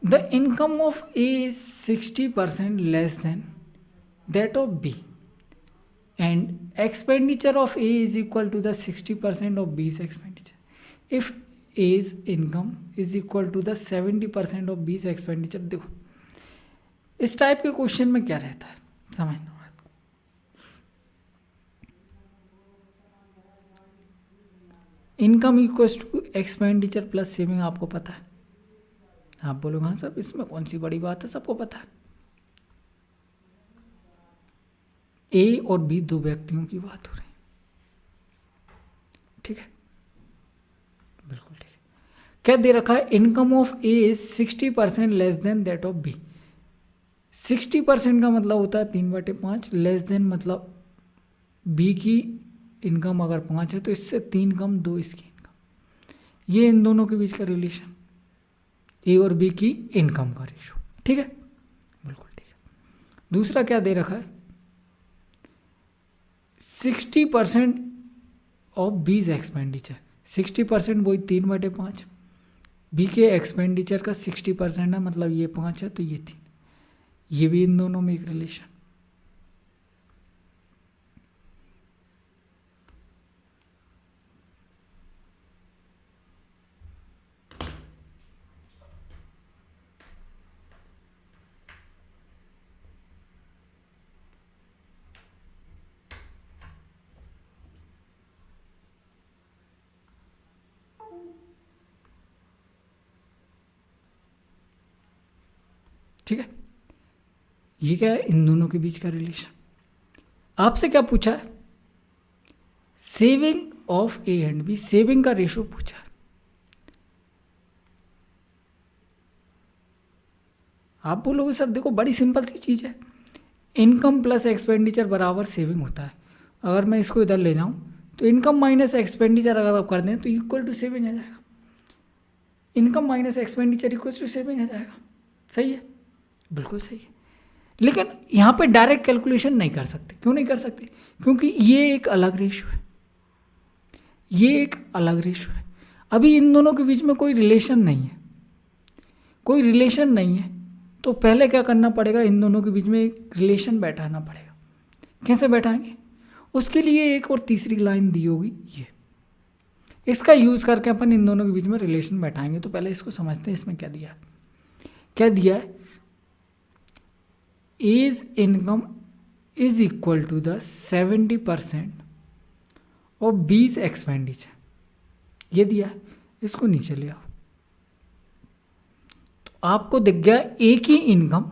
The income of a is 60% less than that of b and expenditure of A is equal to the 60% of B's expenditure. If A's income is equal to the 70% of B's expenditure. देखो इस type के question में क्या रहता है समझना। Income equals to expenditure plus saving आपको पता है। आप बोलोगे हाँ सर इसमें कौन सी बड़ी बात है, सबको पता है। ए और बी दो व्यक्तियों की बात हो रही है, ठीक है, बिल्कुल ठीक है। क्या दे रखा है, income of a is 60% less than that of b. 60% का मतलब होता है 3/5, लेस देन मतलब बी की इनकम अगर 5 है तो इससे 3 कम 2 इसकी इनकम। ये इन दोनों के बीच का रिलेशन, ए और बी की इनकम का रेशो, ठीक है, बिल्कुल ठीक है। दूसरा क्या दे रखा है, 60% ऑफ बीज एक्सपेंडिचर। 60% वही 3/5, बी के एक्सपेंडिचर का 60% है, मतलब ये 5 है तो ये 3। ये भी इन दोनों में एक रिलेशन। ठीक है, ये क्या है, इन दोनों के बीच का रिलेशन। आपसे क्या पूछा है, saving of a and b, saving का रेशो पूछा है। आप बोलोगे सर देखो बड़ी सिंपल सी चीज़ है, इनकम प्लस एक्सपेंडिचर बराबर सेविंग होता है। अगर मैं इसको इधर ले जाऊं तो इनकम माइनस एक्सपेंडिचर अगर आप कर दें तो इक्वल टू सेविंग आ जाएगा। Income minus expenditure equal to saving आ जाएगा। सही है, बिल्कुल सही है। लेकिन यहाँ पे डायरेक्ट कैलकुलेशन नहीं कर सकते। क्यों नहीं कर सकते, क्योंकि ये एक अलग रेशो है, ये एक अलग रेशो है। अभी इन दोनों के बीच में कोई रिलेशन नहीं है, कोई रिलेशन नहीं है। तो पहले क्या करना पड़ेगा, इन दोनों के बीच में एक रिलेशन बैठाना पड़ेगा। कैसे बैठाएंगे, उसके लिए एक और तीसरी लाइन दी होगी, ये इसका यूज़ करके अपन इन दोनों के बीच में रिलेशन बैठाएंगे। तो पहले इसको समझते हैं, इसमें क्या दिया है। क्या दिया है, as income is equal to the 70% of b's expenditure, ये दिया है। इसको नीचे ले आओ तो आपको दिख गया ए की इनकम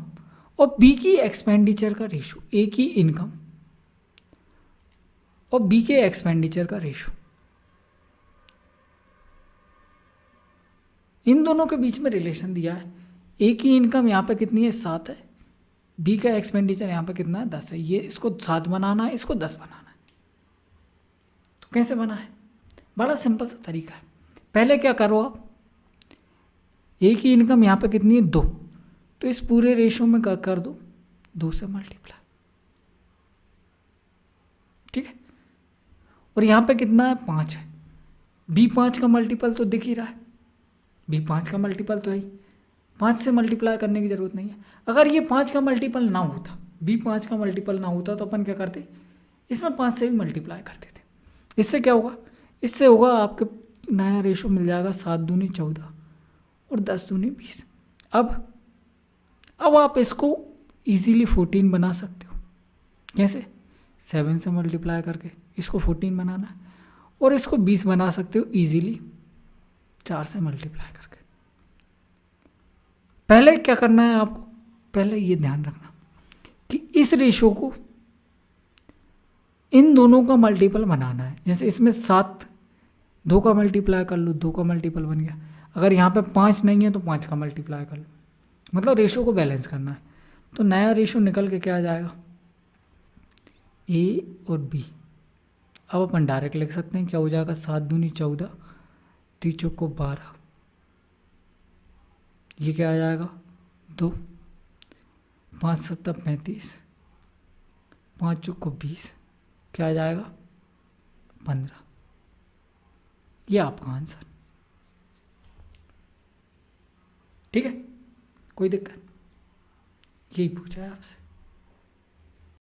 और बी की एक्सपेंडिचर का रेशो, ए की इनकम और बी के एक्सपेंडिचर का रेशो। इन दोनों के बीच में रिलेशन दिया है। ए की इनकम यहाँ पे कितनी है, 7 है, बी का एक्सपेंडिचर यहाँ पे कितना है, 10 है। ये इसको 7 बनाना है, इसको 10 बनाना है। तो कैसे बना है, बड़ा सिंपल सा तरीका है। पहले क्या करो आप, ए की इनकम यहाँ पे कितनी है, 2, तो इस पूरे रेशो में कर दो 2 से मल्टीप्लाई, ठीक है। और यहाँ पे कितना है, 5 है, बी 5 का मल्टीपल तो दिख ही रहा है, बी 5 का मल्टीपल तो है ही, 5 से मल्टीप्लाई करने की ज़रूरत नहीं है। अगर ये 5 का मल्टीपल ना होता, बी 5 का मल्टीपल ना होता तो अपन क्या करते, इसमें 5 से भी मल्टीप्लाई करते थे। इससे क्या होगा, इससे होगा आपके नया रेशो मिल जाएगा 7 दूनी 14 और 10 दूनी 20। अब आप इसको इजीली 14 बना सकते हो। कैसे, 7 से मल्टीप्लाई करके इसको 14 बनाना है, और इसको 20 बना सकते हो इजीली 4 से मल्टीप्लाई करके। पहले क्या करना है आपको, पहले ये ध्यान रखना कि इस रेशो को इन दोनों का मल्टीपल बनाना है। जैसे इसमें 7, 2 का मल्टीप्लाई कर लो, 2 का मल्टीपल बन गया। अगर यहाँ पे 5 नहीं है तो 5 का मल्टीप्लाई कर लो, मतलब रेशो को बैलेंस करना है। तो नया रेशो निकल के क्या आ जाएगा, ए और बी। अब अपन डायरेक्ट लिख सकते हैं, क्या हो जाएगा, 7 दूनी 14, 3 चौको 12, ये क्या आ जाएगा 2, 5 7 35, 5 चौको 20, क्या आ जाएगा 15। ये आपका आंसर, ठीक है। कोई दिक्कत? यही पूछा है आपसे।